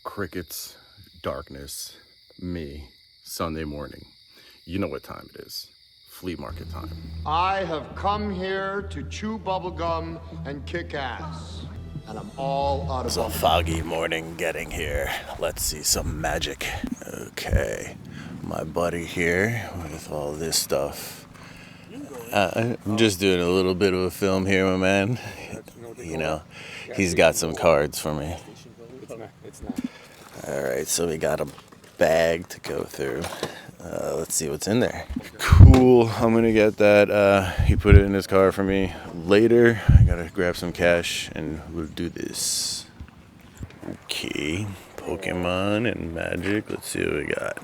Crickets, darkness, me, Sunday morning. You know what time it is. Flea market time. I have come here to chew bubblegum and kick ass. And I'm all out of It's a foggy morning getting here. Let's see some magic. Okay, my buddy here with all this stuff. I'm just doing a little bit of a film here, my man. You know, he's got some cards for me. Alright, so we got a bag to go through. Let's see what's in there. Cool, I'm gonna get that. He put it in his car for me. Later, I gotta grab some cash and we'll do this. Okay, Pokemon and Magic. Let's see what we got.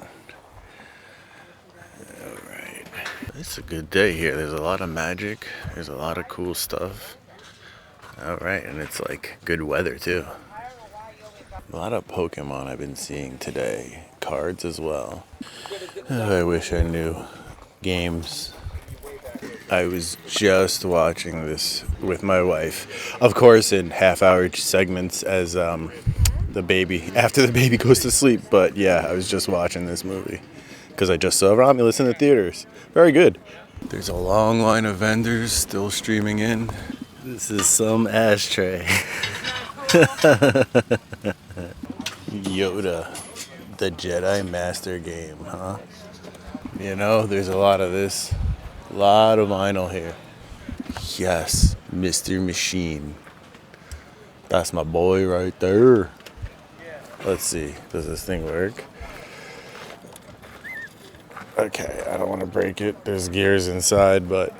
Alright, it's a good day here. There's a lot of Magic. There's a lot of cool stuff. Alright, and it's like good weather too. A lot of Pokemon I've been seeing today. Cards as well. I wish I knew. Games. I was just watching this with my wife. Of course, in half-hour segments as after the baby goes to sleep. But yeah, I was just watching this movie because I just saw Romulus in the theaters. Very good. There's a long line of vendors still streaming in. This is some ashtray. Yoda, the Jedi Master game, huh? You know, there's a lot of this. A lot of vinyl here. Yes, Mr. Machine. That's my boy right there. Let's see, does this thing work? Okay, I don't want to break it. There's gears inside, but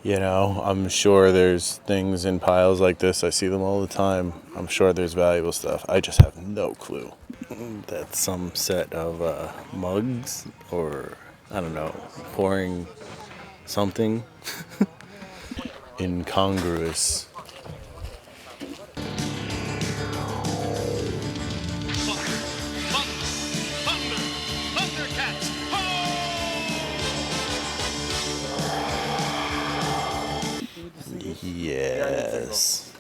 you know, I'm sure there's things in piles like this. I see them all the time. I'm sure there's valuable stuff. I just have no clue. That's some set of mugs or, I don't know, pouring something. Incongruous. Yes.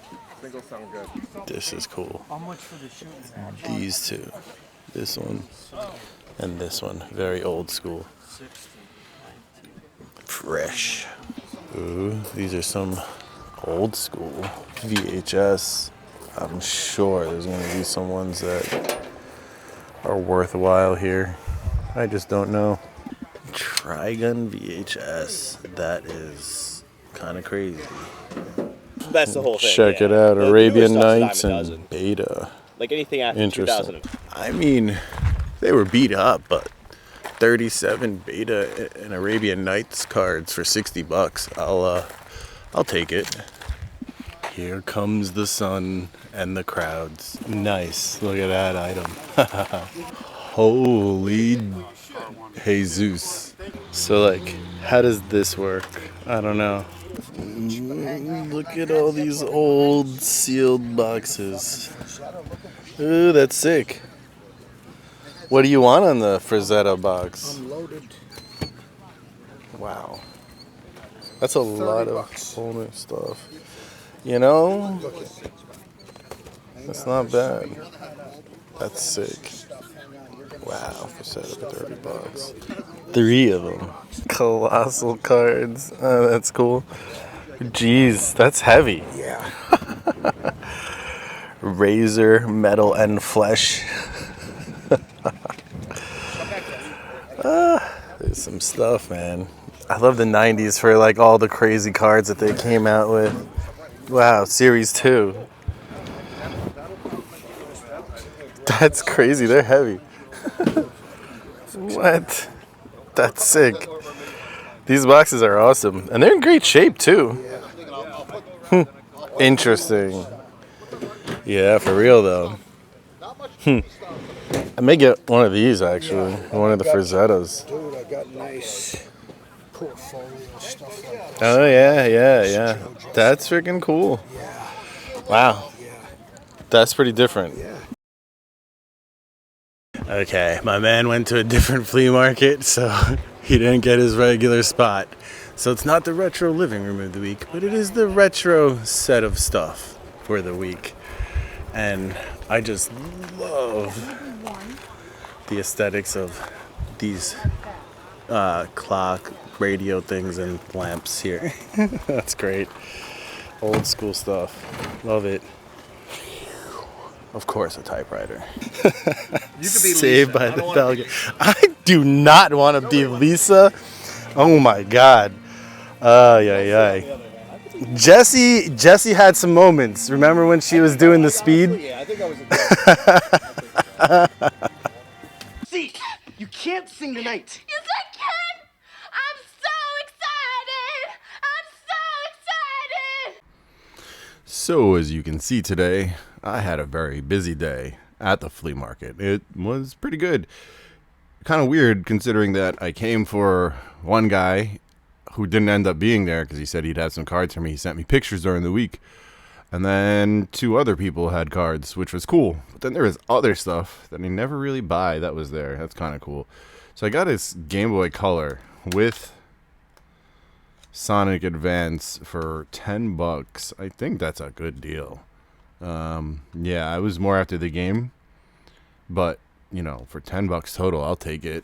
This is cool. These two. This one and this one. Very old school. Fresh. Ooh, these are some old school VHS. I'm sure there's going to be some ones that are worthwhile here. I just don't know. Trigun VHS. That is kind of crazy. That's the whole thing. Check it out. Arabian Nights and Beta. Like anything after 2000. I mean, they were beat up, but 37 Beta and Arabian Nights cards for $60. I'll take it. Here comes the sun and the crowds. Nice. Look at that item. Holy Jesus. So like, how does this work? I don't know. Look at all these old sealed boxes. Ooh, that's sick. What do you want on the Frazetta box? Unloaded. Wow. That's a lot of older stuff. You know? That's not bad. That's sick. Wow, Frazetta for $30. 3 of them. Colossal cards. Oh, that's cool. Jeez, that's heavy. Yeah. Razor, metal, and flesh. There's some stuff, man. I love the 90s for like all the crazy cards that they came out with. Wow, Series 2. That's crazy. They're heavy. What? That's sick. These boxes are awesome. And they're in great shape, too. Interesting. Yeah, for real, though. I may get one of these, actually. One of the Frazettas. Dude, I got nice portfolio stuff like this. Oh, yeah. That's freaking cool. Yeah. Wow. Yeah. That's pretty different. Yeah. Okay, my man went to a different flea market, so he didn't get his regular spot. So it's not the retro living room of the week, but it is the retro set of stuff for the week. And I just love the aesthetics of these clock radio things and lamps here. That's great. Old school stuff. Love it. Of course, a typewriter. You could be Saved Lisa. by I the don't wanna Bell. be- I do not want to be Lisa. Oh my God. Yeah. Jessie had some moments. Remember when she was doing the speed? Yeah, I think I was a See, you can't sing tonight. Yes, I can! I'm so excited! I'm so excited! So, as you can see today, I had a very busy day at the flea market. It was pretty good. Kind of weird considering that I came for one guy who didn't end up being there because he said he'd have some cards for me. He sent me pictures during the week. And then 2 other people had cards, which was cool. But then there was other stuff that I never really buy that was there. That's kind of cool. So I got his Game Boy Color with Sonic Advance for $10. I think that's a good deal. Yeah, I was more after the game, but you know, for $10 total, I'll take it.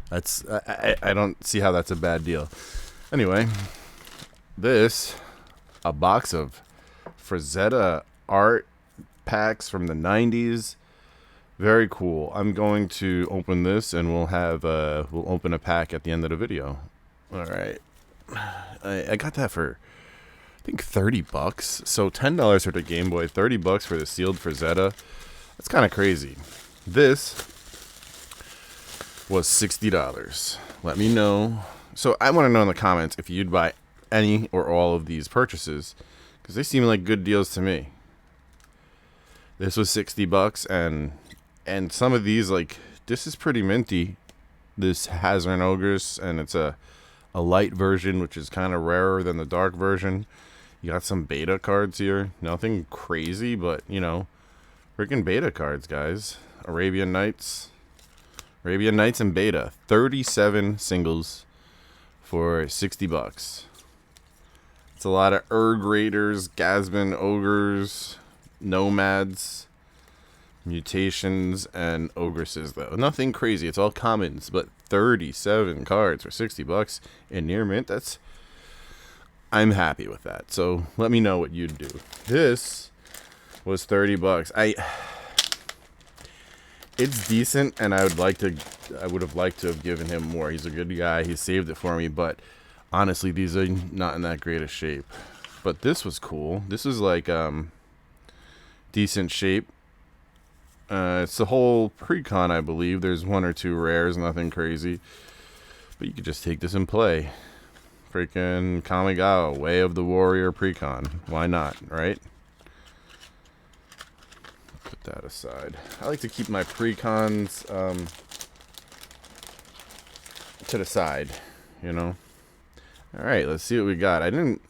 I don't see how that's a bad deal. Anyway, a box of Frazetta art packs from the 90s. Very cool. I'm going to open this and we'll open a pack at the end of the video. All right. I got that for I think $30. So $10 for the Game Boy, $30 for the sealed Frazetta. That's kind of crazy. This was $60. Let me know. So I want to know in the comments if you'd buy any or all of these purchases because they seem like good deals to me. This was $60 and some of these, like, this is pretty minty. This Hazard Ogres, and it's a light version, which is kind of rarer than the dark version. You got some beta cards here. Nothing crazy, but, you know, freaking beta cards, guys. Arabian Nights and beta. 37 singles for $60. It's a lot of Erg Raiders, Gasman Ogres, Nomads, Mutations, and Ogresses, though. Nothing crazy. It's all commons, but 37 cards for $60 in near mint. I'm happy with that. So let me know what you'd do. This was $30. It's decent, and I would have liked to have given him more. He's a good guy. He saved it for me, but honestly, these are not in that great a shape. But this was cool. This is like decent shape. It's the whole precon, I believe. There's 1 or 2 rares, nothing crazy. But you could just take this and play. Freaking Kamigawa, Way of the Warrior precon. Why not, right? Put that aside. I like to keep my precons to the side, you know? Alright, let's see what we got. I didn't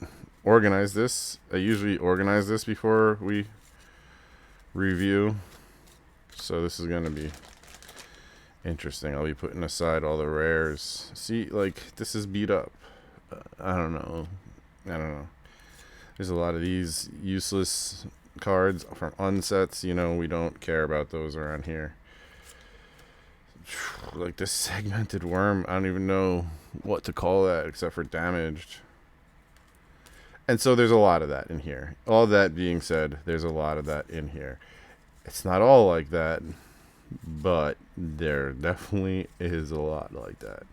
organize this. I usually organize this before we review. So this is going to be interesting. I'll be putting aside all the rares. See, like, this is beat up. I don't know. There's a lot of these useless cards from unsets. You know, we don't care about those around here. Like this segmented worm. I don't even know what to call that except for damaged. And so there's a lot of that in here. All that being said, there's a lot of that in here. It's not all like that, but there definitely is a lot like that.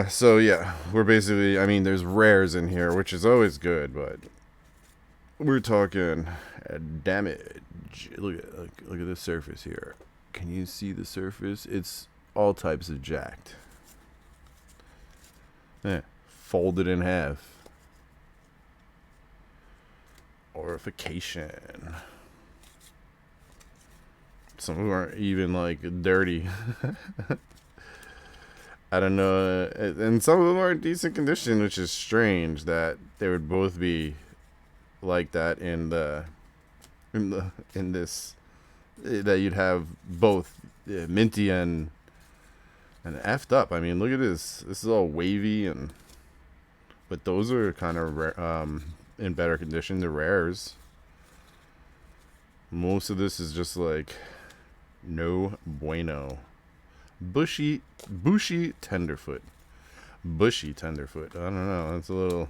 So yeah, we're basically, I mean, there's rares in here, which is always good, but we're talking damage. Look at the surface here. Can you see the surface? It's all types of jacked. Folded in half. Orification. Some of them aren't even like dirty. I don't know, and some of them are in decent condition, which is strange that they would both be like that in this, that you'd have both minty and effed up. I mean, look at this. This is all wavy, but those are kind of in better condition. The rares. Most of this is just like no bueno. Bushy tenderfoot. Bushy tenderfoot. I don't know. That's a little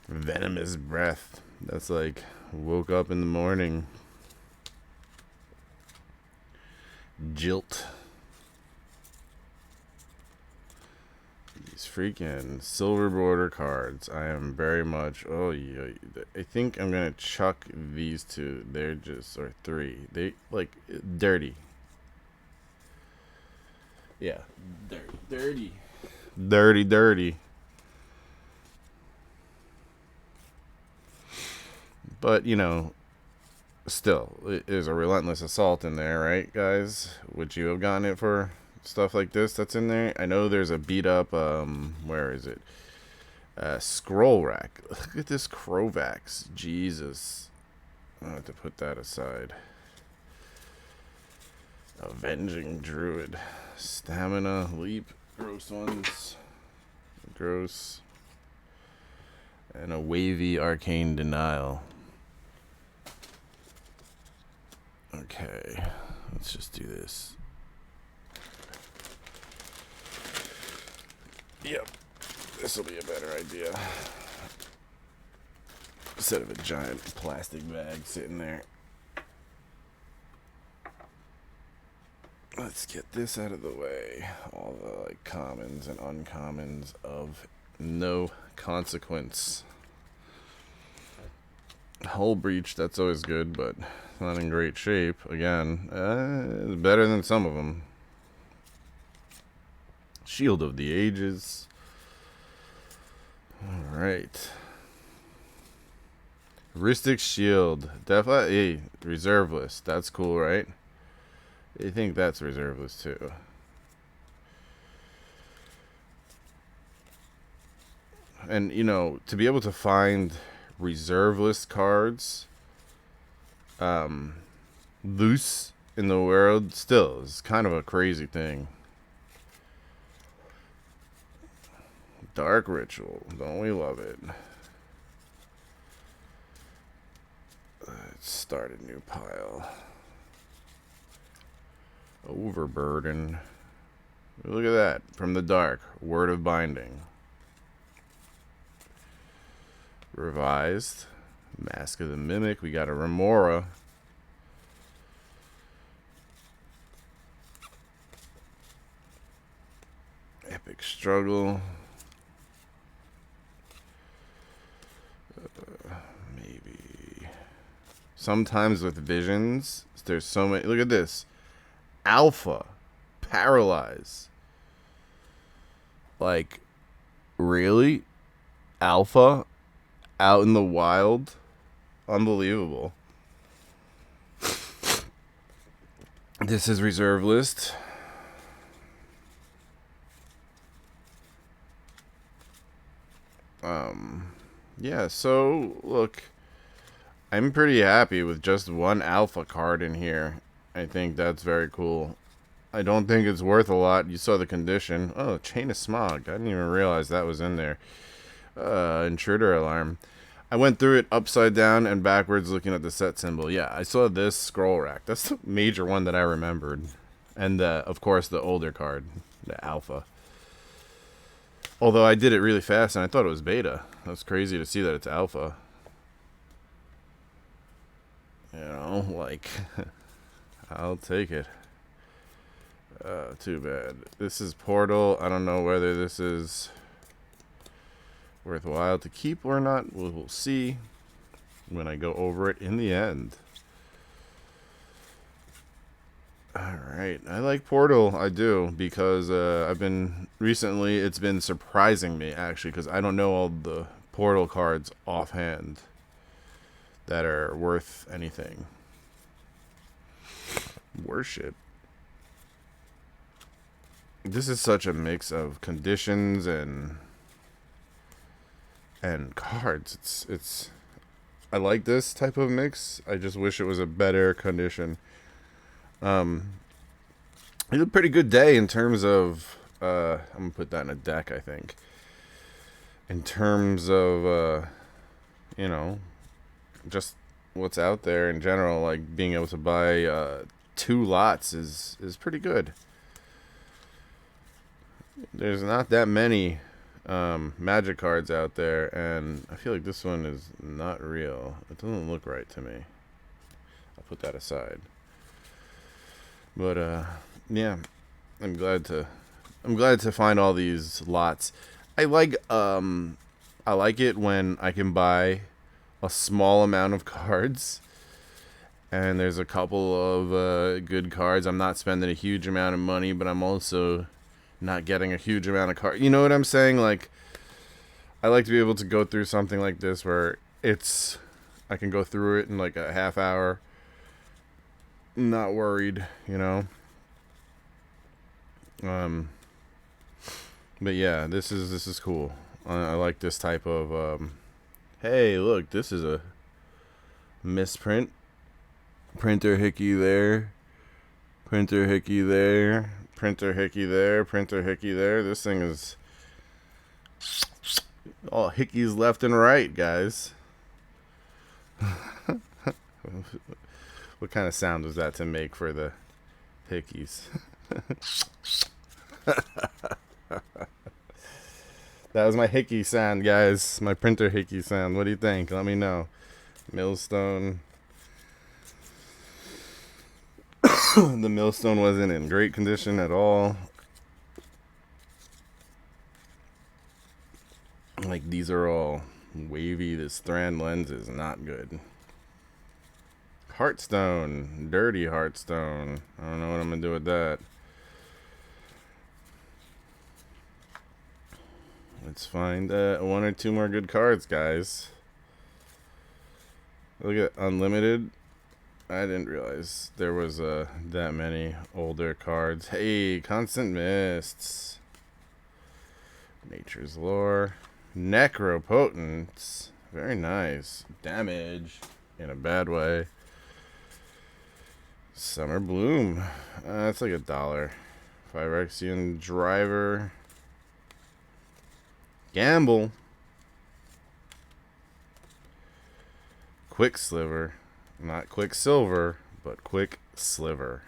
venomous breath. That's like woke up in the morning. Jilt. These freaking silver border cards. I am very much. Oh yeah. I think I'm gonna chuck these two. They're just or three. They like dirty. Yeah, dirty. But you know, still, it is a relentless assault in there, right, guys? Would you have gotten it for stuff like this that's in there? I know there's a beat up, where is it? Scroll rack. Look at this Crovax. Jesus. I'll have to put that aside. Avenging Druid. Stamina, leap, gross ones. Gross. And a wavy arcane denial. Okay, let's just do this. Yep, this will be a better idea. Instead of a giant plastic bag sitting there. Let's get this out of the way. All the like commons and uncommons of no consequence. Hull breach, that's always good, but it's not in great shape. Again, it's better than some of them. Shield of the Ages. All right. Heuristic Shield. Definitely reserve list. That's cool, right? I think that's reserve list too. And, you know, to be able to find reserve list cards loose in the world still is kind of a crazy thing. Dark Ritual, don't we love it? Let's start a new pile. Overburden. Look at that. From the Dark. Word of Binding. Revised. Mask of the Mimic. We got a Remora. Epic Struggle. Maybe. Sometimes with visions, there's so many. Look at this. Alpha. Paralyze. Like, really? Alpha? Out in the wild? Unbelievable. This is reserve list. Yeah, so look, I'm pretty happy with just one alpha card in here. I think that's very cool. I don't think it's worth a lot. You saw the condition. Oh, Chain of Smog. I didn't even realize that was in there. Intruder Alarm. I went through it upside down and backwards looking at the set symbol. Yeah, I saw this scroll rack. That's the major one that I remembered. And, of course, the older card, the alpha. Although I did it really fast and I thought it was beta. That's crazy to see that it's alpha. You know, like, I'll take it. Too bad. This is Portal. I don't know whether this is worthwhile to keep or not. We'll see when I go over it in the end. Alright, I like Portal, I do, because recently it's been surprising me, actually, because I don't know all the Portal cards offhand that are worth anything. Worship. This is such a mix of conditions and cards. It's I like this type of mix. I just wish it was a better condition. It was a pretty good day in terms of I'm gonna put that in a deck, I think. in terms of, you know, just what's out there in general, like being able to buy 2 lots is pretty good. There's not that many Magic cards out there, and I feel like this one is not real. It doesn't look right to me. I'll put that aside. But yeah, I'm glad to find all these lots. I like it when I can buy a small amount of cards, and there's a couple of good cards. I'm not spending a huge amount of money, but I'm also not getting a huge amount of cards. You know what I'm saying? Like, I like to be able to go through something like this where I can go through it in like a half hour, not worried, you know. But yeah, this is cool. I like this type of hey, look, this is a misprint. Printer hickey there. Printer hickey there. Printer hickey there. Printer hickey there. This thing is all hickeys left and right, guys. What kind of sound was that to make for the hickeys? That was my hickey sound, guys. My printer hickey sound. What do you think? Let me know. Millstone. The millstone wasn't in great condition at all. Like, these are all wavy. This strand lens is not good. Heartstone. Dirty Heartstone. I don't know what I'm going to do with that. Let's find 1 or 2 more good cards, guys. Look at Unlimited. I didn't realize there was that many older cards. Hey, Constant Mists. Nature's Lore. Necropotence. Very nice. Damage in a bad way. Summer Bloom. That's like $1. Phyrexian Driver. Gamble. Quicksliver. Not Quicksilver, but Quicksliver.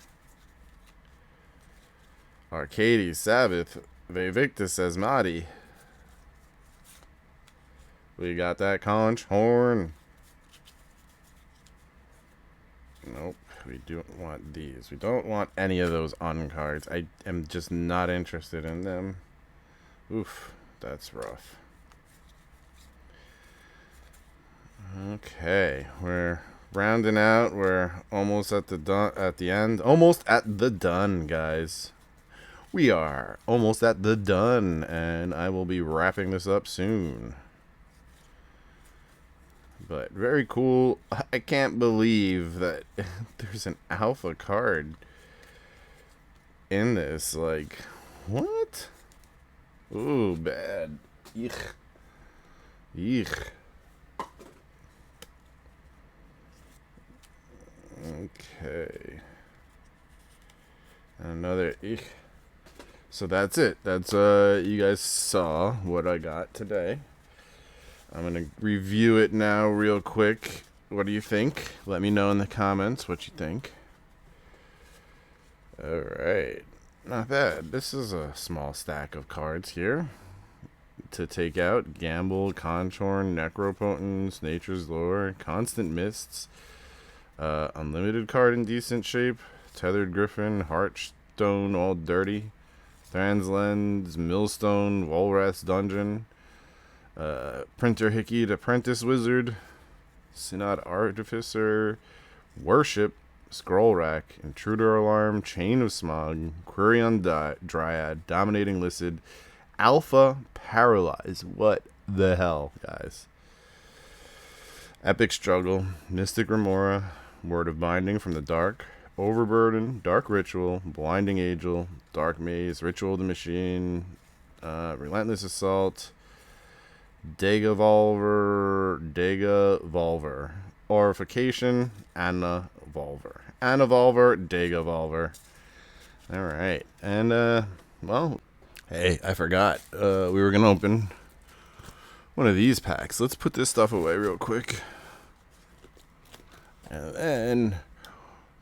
Arcades Sabbath. Vevictus Asmati. We got that conch horn. Nope. We don't want these. We don't want any of those uncards. I am just not interested in them. Oof. That's rough. Okay, we're rounding out. We're almost at the end. Almost at the done, guys. We are almost at the done, and I will be wrapping this up soon. But very cool. I can't believe that there's an alpha card in this. Like, what? Ooh, bad. Eek. Eek. Okay. Another eek. So that's it. That's you guys saw what I got today. I'm gonna review it now real quick. What do you think? Let me know in the comments what you think. Alright. Not bad. This is a small stack of cards here to take out. Gamble, Conchorn, Necropotence, Nature's Lore, Constant Mists, Unlimited card in decent shape, Tethered Griffin, Heartstone all dirty, Thran's Lens, Millstone, Walrath's Dungeon, Printer Hickeyed Apprentice Wizard, Synod Artificer, Worship, Scroll Rack, Intruder Alarm, Chain of Smog, Quirion Dryad, Dominating Listed, Alpha Paralyze. What the hell, guys? Epic Struggle, Mystic Remora, Word of Binding from the Dark, Overburden, Dark Ritual, Blinding Angel, Dark Maze, Ritual of the Machine, Relentless Assault, Degavolver, Orification, Anna Volver. Degavolver. Alright. And, well, hey, I forgot. We were going to open one of these packs. Let's put this stuff away real quick. And then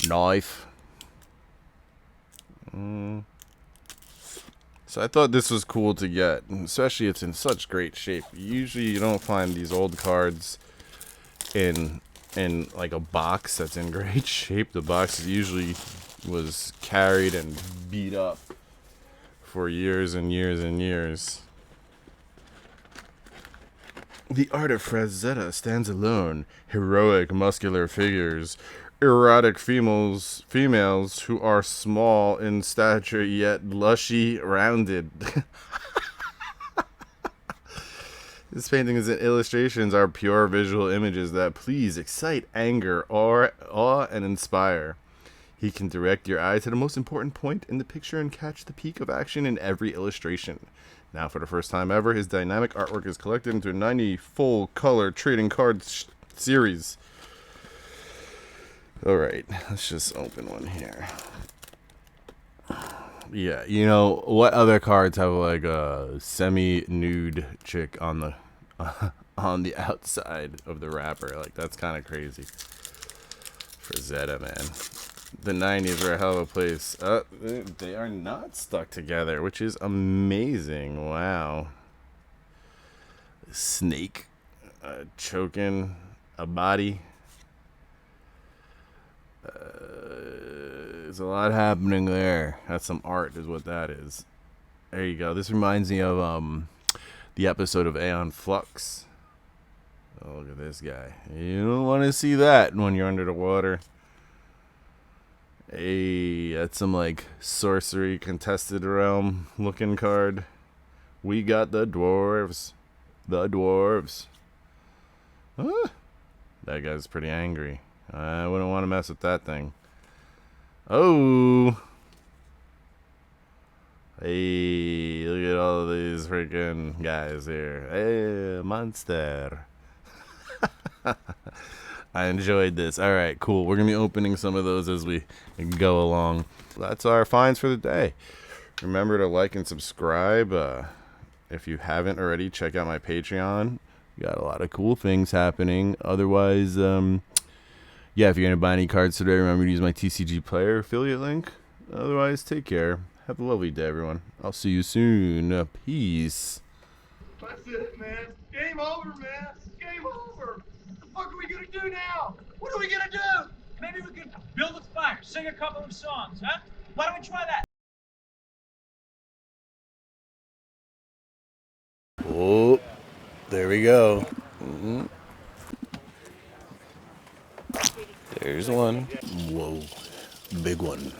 knife. So I thought this was cool to get, especially it's in such great shape. Usually you don't find these old cards in like a box that's in great shape. The box usually was carried and beat up for years and years and years. The art of Frazetta stands alone. Heroic muscular figures, erotic females who are small in stature yet lushy rounded. This paintings and illustrations are pure visual images that please, excite, anger, or awe, and inspire. He can direct your eye to the most important point in the picture and catch the peak of action in every illustration. Now, for the first time ever, his dynamic artwork is collected into a 90 full-color trading card series. Alright, let's just open one here. Yeah, you know, what other cards have like a semi-nude chick on the outside of the wrapper? Like, that's kind of crazy. Frazetta, man. The 90s were a hell of a place. They are not stuck together, which is amazing. Wow. Snake. Choking. A body. There's a lot happening there. That's some art is what that is. There you go. This reminds me of the episode of Aeon Flux. Oh, look at this guy. You don't want to see that when you're under the water. Hey, that's some like sorcery contested realm looking card. We got the dwarves. The dwarves. Huh? That guy's pretty angry. I wouldn't want to mess with that thing. Oh. Hey, look at all of these freaking guys here. Hey, monster. I enjoyed this. All right, cool. We're going to be opening some of those as we go along. That's our finds for the day. Remember to like and subscribe. If you haven't already, check out my Patreon. We got a lot of cool things happening. Otherwise, yeah, if you're going to buy any cards today, remember to use my TCG Player affiliate link. Otherwise, take care. Have a lovely day, everyone. I'll see you soon. Peace. That's it, man. Game over, man. Game over. What the fuck are we gonna do now? What are we gonna do? Maybe we could build a fire, sing a couple of songs, huh? Why don't we try that? Oh, there we go. There's one. Whoa, big one.